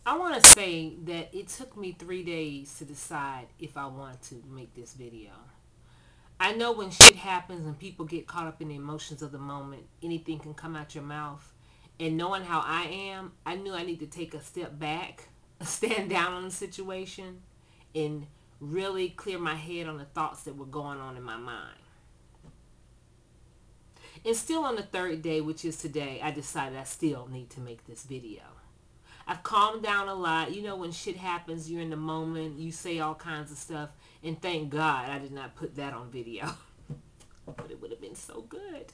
I want to say that it took me 3 days to decide if I wanted to make this video. I know when shit happens and people get caught up in the emotions of the moment, anything can come out your mouth. And knowing how I am, I knew I need to take a step back, stand down on the situation, and really clear my head on the thoughts that were going on in my mind. And still on the third day, which is today, I decided I still need to make this video. I've calmed down a lot. You know, when shit happens, you're in the moment, you say all kinds of stuff, and thank God I did not put that on video. But it would have been so good.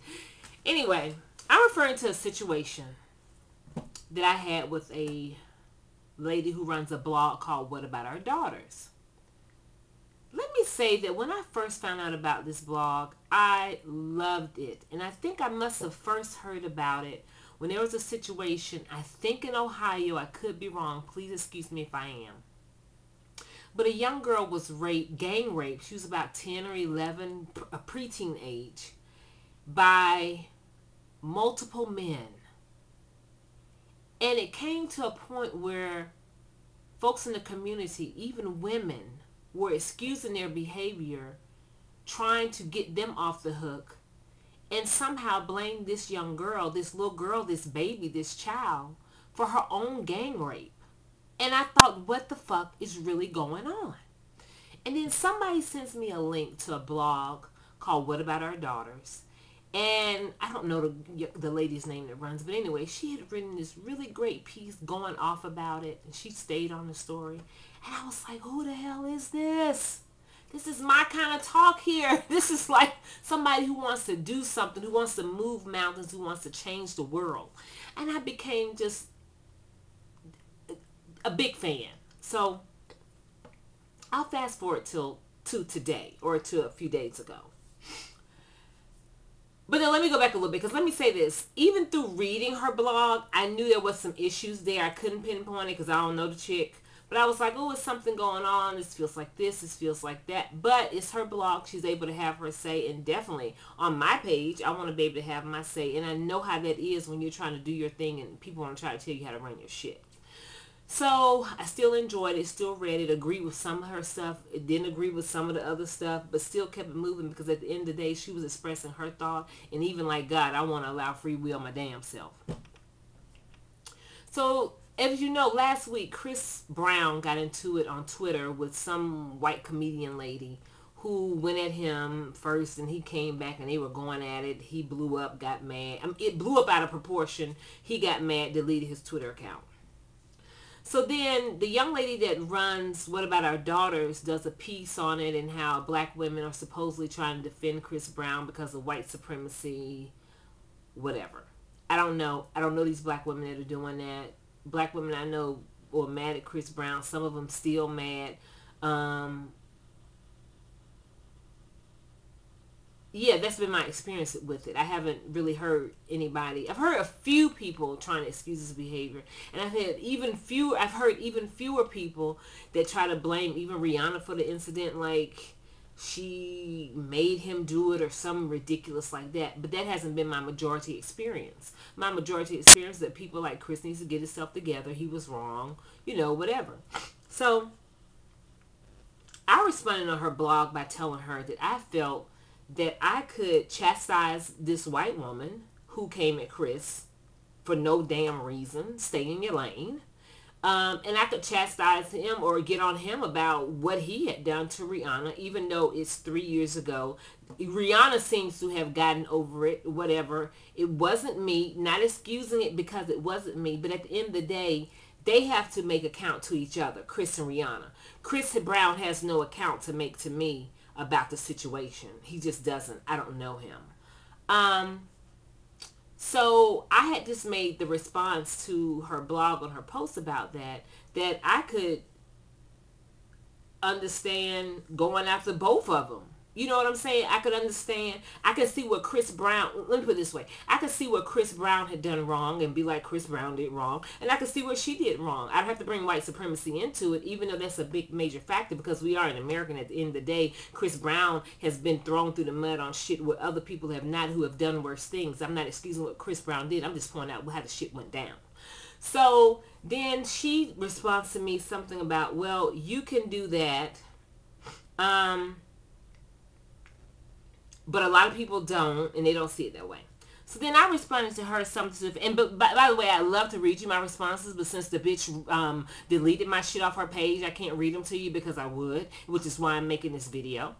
Anyway, I'm referring to a situation that I had with a lady who runs a blog called What About Our Daughters? Let me say that when I first found out about this blog, I loved it. And I think I must have first heard about it when there was a situation, I think in Ohio, I could be wrong, please excuse me if I am. But a young girl was raped, gang raped, she was about 10 or 11, a preteen age, by multiple men. And it came to a point where folks in the community, even women, were excusing their behavior, trying to get them off the hook, and somehow blame this young girl, this little girl, this baby, this child, for her own gang rape. And I thought, what the fuck is really going on? And then somebody sends me a link to a blog called What About Our Daughters? And I don't know the lady's name that runs, but anyway, she had written this really great piece going off about it, and she stayed on the story. And I was like, who the hell is this? This is my kind of talk here. This is like somebody who wants to do something, who wants to move mountains, who wants to change the world. And I became just a big fan. So I'll fast forward to today, or to a few days ago. But then let me go back a little bit, because let me say this. Even through reading her blog, I knew there was some issues there. I couldn't pinpoint it because I don't know the chick. But I was like, oh, it's something going on. This feels like this feels like that. But it's her blog. She's able to have her say. And definitely on my page, I want to be able to have my say. And I know how that is when you're trying to do your thing and people want to try to tell you how to run your shit. So I still enjoyed it, still read it, agreed with some of her stuff. It didn't agree with some of the other stuff, but still kept it moving, because at the end of the day, she was expressing her thought. And even like God, I want to allow free will my damn self. So as you know, last week, Chris Brown got into it on Twitter with some white comedian lady who went at him first, and he came back and they were going at it. He blew up, got mad. It blew up out of proportion. He got mad, deleted his Twitter account. So then the young lady that runs What About Our Daughters does a piece on it, and how black women are supposedly trying to defend Chris Brown because of white supremacy, whatever. I don't know. I don't know these black women that are doing that. Black women I know were mad at Chris Brown. Some of them still mad. Yeah, that's been my experience with it. I haven't really heard anybody. I've heard a few people trying to excuse his behavior, and I've heard even fewer people that try to blame even Rihanna for the incident, like she made him do it or something ridiculous like that. But that hasn't been my majority experience. My majority experience is that people like Chris needs to get himself together. He was wrong, whatever. So I responded on her blog by telling her that I felt that I could chastise this white woman who came at Chris for no damn reason. Stay in your lane. And I could chastise him or get on him about what he had done to Rihanna, even though it's 3 years ago. Rihanna seems to have gotten over it, whatever. It wasn't me. Not excusing it because it wasn't me. But at the end of the day, they have to make account to each other, Chris and Rihanna. Chris Brown has no account to make to me about the situation. He just doesn't. I don't know him. So I had just made the response to her blog on her post about that I could understand going after both of them. You know what I'm saying? I could understand. I could see what Chris Brown, let me put it this way. I could see what Chris Brown had done wrong and be like, Chris Brown did wrong. And I could see what she did wrong. I'd have to bring white supremacy into it, even though that's a big major factor, because we are an American at the end of the day. Chris Brown has been thrown through the mud on shit where other people have not, who have done worse things. I'm not excusing what Chris Brown did. I'm just pointing out how the shit went down. So Then she responds to me something about, well, you can do that. But a lot of people don't, and they don't see it that way. So then I responded to her something, and but by the way, I love to read you my responses, but since the bitch deleted my shit off her page, I can't read them to you because I would, which is why I'm making this video.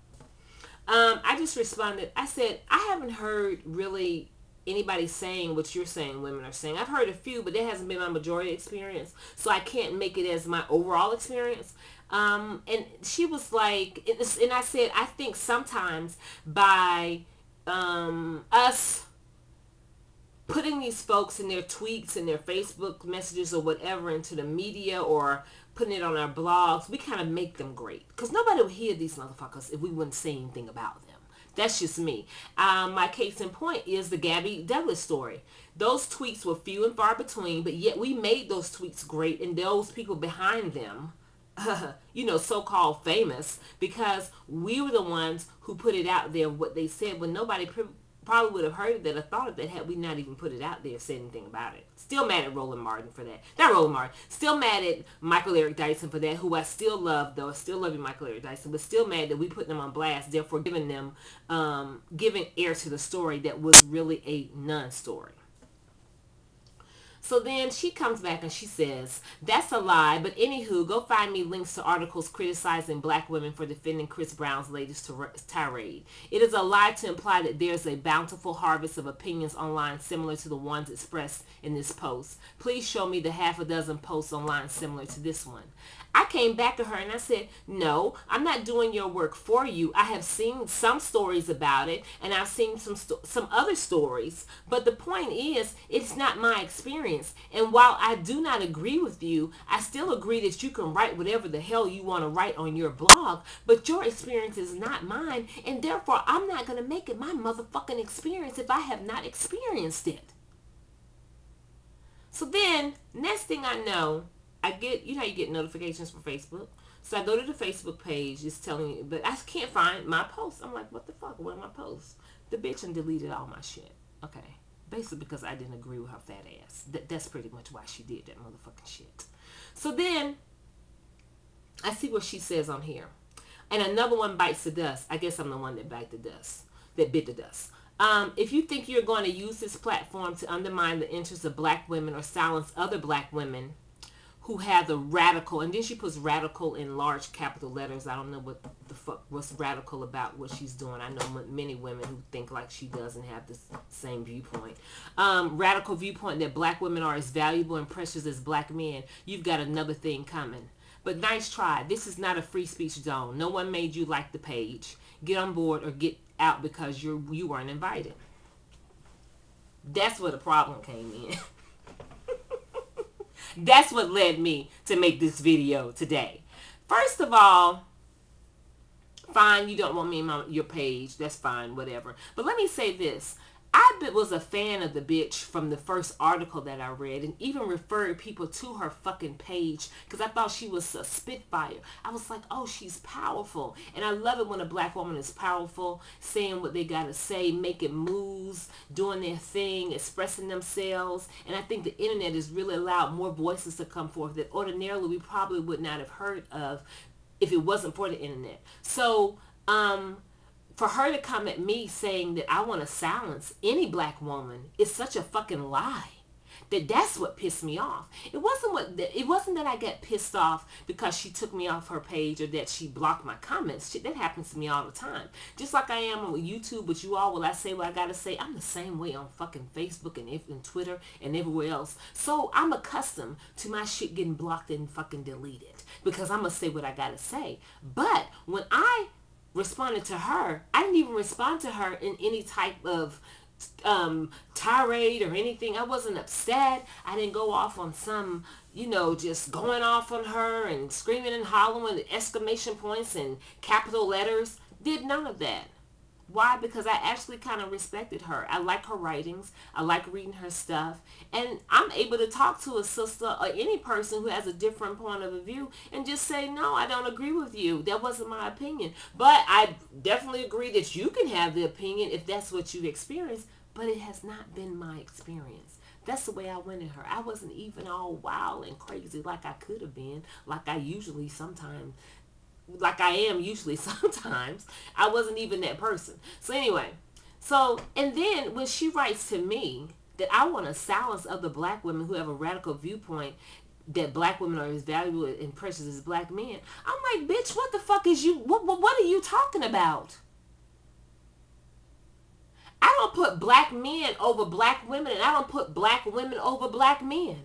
I just responded. I said, I haven't heard really anybody saying what you're saying women are saying. I've heard a few, but that hasn't been my majority experience, so I can't make it as my overall experience. And she was like, and I said, I think sometimes by us putting these folks in their tweets and their Facebook messages or whatever into the media or putting it on our blogs, we kind of make them great. Because nobody would hear these motherfuckers if we wouldn't say anything about them. That's just me. My case in point is the Gabby Douglas story. Those tweets were few and far between, but yet we made those tweets great, and those people behind them, so-called famous, because we were the ones who put it out there, what they said, when nobody probably would have heard of that or thought of that had we not even put it out there, said anything about it. Still mad at Roland Martin for that. Not Roland Martin. Still mad at Michael Eric Dyson for that, who I still love, though. I still love you, Michael Eric Dyson, but still mad that we put them on blast, therefore giving them, giving air to the story that was really a non-story. So then she comes back and she says, that's a lie, but anywho, go find me links to articles criticizing black women for defending Chris Brown's latest tirade. It is a lie to imply that there's a bountiful harvest of opinions online similar to the ones expressed in this post. Please show me the half a dozen posts online similar to this one. I came back to her and I said, no, I'm not doing your work for you. I have seen some stories about it, and I've seen some other stories. But the point is, it's not my experience. And while I do not agree with you, I still agree that you can write whatever the hell you want to write on your blog. But your experience is not mine. And therefore, I'm not going to make it my motherfucking experience if I have not experienced it. So then, next thing I know, I get, how you get notifications from Facebook. So I go to the Facebook page, it's telling me, but I can't find my posts. I'm like, what the fuck? Where are my posts? The bitch and deleted all my shit. Okay. Basically because I didn't agree with her fat ass. That's pretty much why she did that motherfucking shit. So then, I see what she says on here. And another one bites the dust. I guess I'm the one that bit the dust. If you think you're going to use this platform to undermine the interests of black women or silence other black women who have the radical, and then she puts radical in large capital letters. I don't know what the fuck, what's radical about what she's doing. I know many women who think like she does and have the same viewpoint. Radical viewpoint that black women are as valuable and precious as black men. You've got another thing coming. But nice try. This is not a free speech zone. No one made you like the page. Get on board or get out because you weren't invited. That's where the problem came in. That's what led me to make this video today. First of all, fine, you don't want me on your page. That's fine, whatever. But let me say this. I was a fan of the bitch from the first article that I read, and even referred people to her fucking page because I thought she was a spitfire. I was like, oh, she's powerful. And I love it when a black woman is powerful, saying what they got to say, making moves, doing their thing, expressing themselves. And I think the internet has really allowed more voices to come forth that ordinarily we probably would not have heard of if it wasn't for the internet. So, for her to come at me saying that I want to silence any black woman is such a fucking lie. That's what pissed me off. It wasn't that I got pissed off because she took me off her page or that she blocked my comments. Shit, that happens to me all the time. Just like I am on YouTube with you all, will I say what I gotta say? I'm the same way on fucking Facebook and Twitter and everywhere else. So I'm accustomed to my shit getting blocked and fucking deleted because I'm gonna say what I gotta say. But when I responded to her, I didn't even respond to her in any type of tirade or anything. I wasn't upset. I didn't go off on some, just going off on her and screaming and hollering with exclamation points and capital letters. Did none of that. Why? Because I actually kind of respected her. I like her writings. I like reading her stuff. And I'm able to talk to a sister or any person who has a different point of view and just say, no, I don't agree with you. That wasn't my opinion. But I definitely agree that you can have the opinion if that's what you've experienced. But it has not been my experience. That's the way I went at her. I wasn't even all wild and crazy like I could have been, like I usually sometimes, like I am usually sometimes. I wasn't even that person. So anyway, so, and then when she writes to me that I want to silence other black women who have a radical viewpoint that black women are as valuable and precious as black men, I'm like, bitch, what the fuck is you, what are you talking about? I don't put black men over black women, and I don't put black women over black men.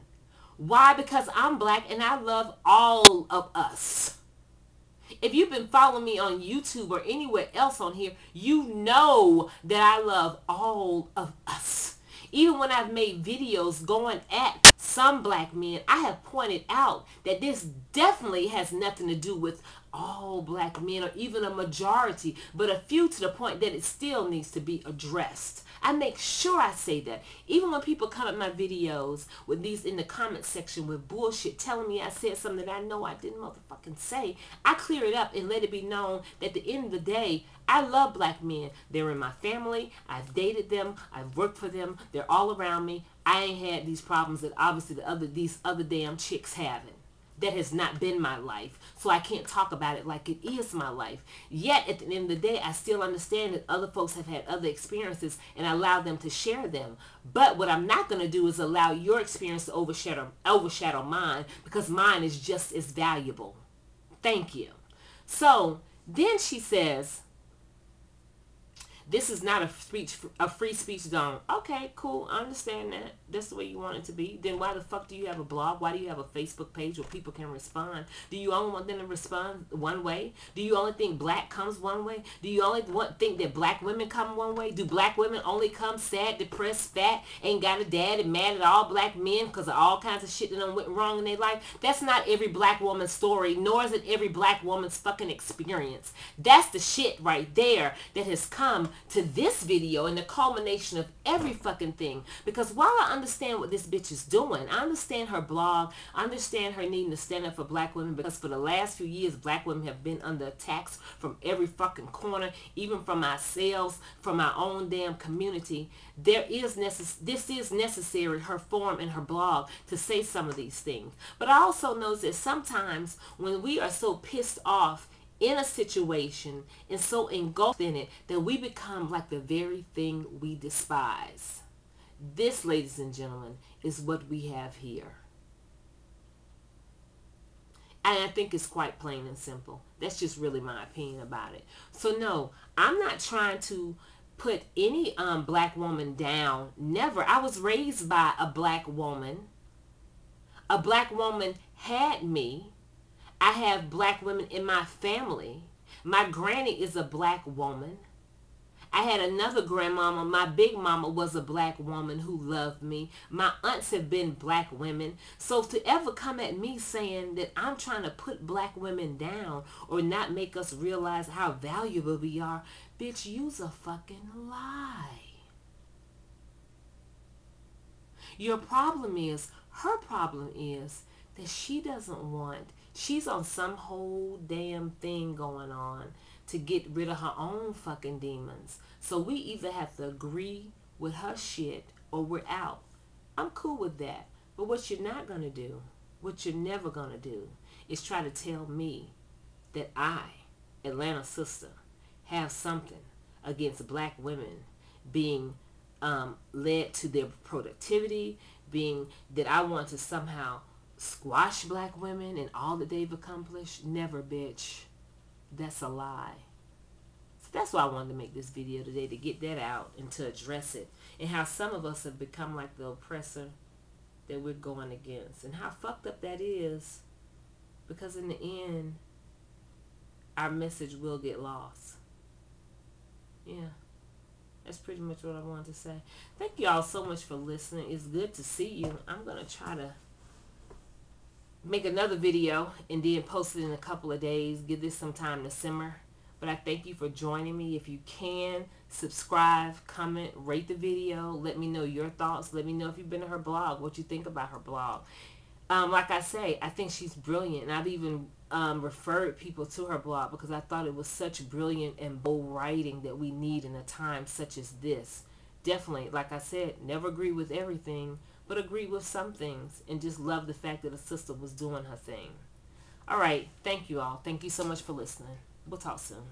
Why? Because I'm black and I love all of us. If you've been following me on YouTube or anywhere else on here, you know that I love all of us. Even when I've made videos going at some black men, I have pointed out that this definitely has nothing to do with all black men or even a majority, but a few, to the point that it still needs to be addressed. I make sure I say that. Even when people come at my videos with these in the comment section with bullshit telling me I said something that I know I didn't motherfucking say, I clear it up and let it be known that at the end of the day, I love black men. They're in my family. I've dated them. I've worked for them. They're all around me. I ain't had these problems that obviously these other damn chicks having. That has not been my life, so I can't talk about it like it is my life. Yet at the end of the day, I still understand that other folks have had other experiences and I allow them to share them. But what I'm not going to do is allow your experience to overshadow mine, because mine is just as valuable. Thank you. So then she says, this is not a free speech zone. Okay, cool. I understand that. That's the way you want it to be. Then why the fuck do you have a blog? Why do you have a Facebook page where people can respond? Do you only want them to respond one way? Do you only think black comes one way? Do you only think that black women come one way? Do black women only come sad, depressed, fat, ain't got a dad, and mad at all black men because of all kinds of shit that done went wrong in their life? That's not every black woman's story, nor is it every black woman's fucking experience. That's the shit right there that has come to this video and the culmination of every fucking thing. Because while I understand what this bitch is doing, I understand her blog, I understand her needing to stand up for black women, because for the last few years black women have been under attacks from every fucking corner, even from ourselves, from our own damn community. This is necessary, her form and her blog, to say some of these things. But I also know that sometimes when we are so pissed off in a situation and so engulfed in it that we become like the very thing we despise. This, ladies and gentlemen, is what we have here. And I think it's quite plain and simple. That's just really my opinion about it. So no, I'm not trying to put any black woman down. Never. I was raised by a black woman. A black woman had me. I have black women in my family. My granny is a black woman. I had another grandmama. My big mama was a black woman who loved me. My aunts have been black women. So to ever come at me saying that I'm trying to put black women down or not make us realize how valuable we are, bitch, you's a fucking lie. Your problem is, her problem is that she doesn't want, she's on some whole damn thing going on to get rid of her own fucking demons. So we either have to agree with her shit or we're out. I'm cool with that. But what you're not going to do, what you're never going to do, is try to tell me that I, Atlanta sister, have something against black women being led to their productivity, being that I want to somehow squash black women and all that they've accomplished. Never, bitch. That's a lie. So that's why I wanted to make this video today, to get that out and to address it, and how some of us have become like the oppressor that we're going against, and how fucked up that is, because in the end our message will get lost. Yeah, that's pretty much what I wanted to say. Thank you all so much for listening. It's good to see you. I'm gonna try to make another video and then post it in a couple of days. Give this some time to simmer. But I thank you for joining me. If you can, subscribe, comment, rate the video. Let me know your thoughts. Let me know if you've been to her blog, what you think about her blog. Like I say, I think she's brilliant. And I've even referred people to her blog because I thought it was such brilliant and bold writing that we need in a time such as this. Definitely, like I said, never agree with everything, but agree with some things and just love the fact that a sister was doing her thing. All right. Thank you all. Thank you so much for listening. We'll talk soon.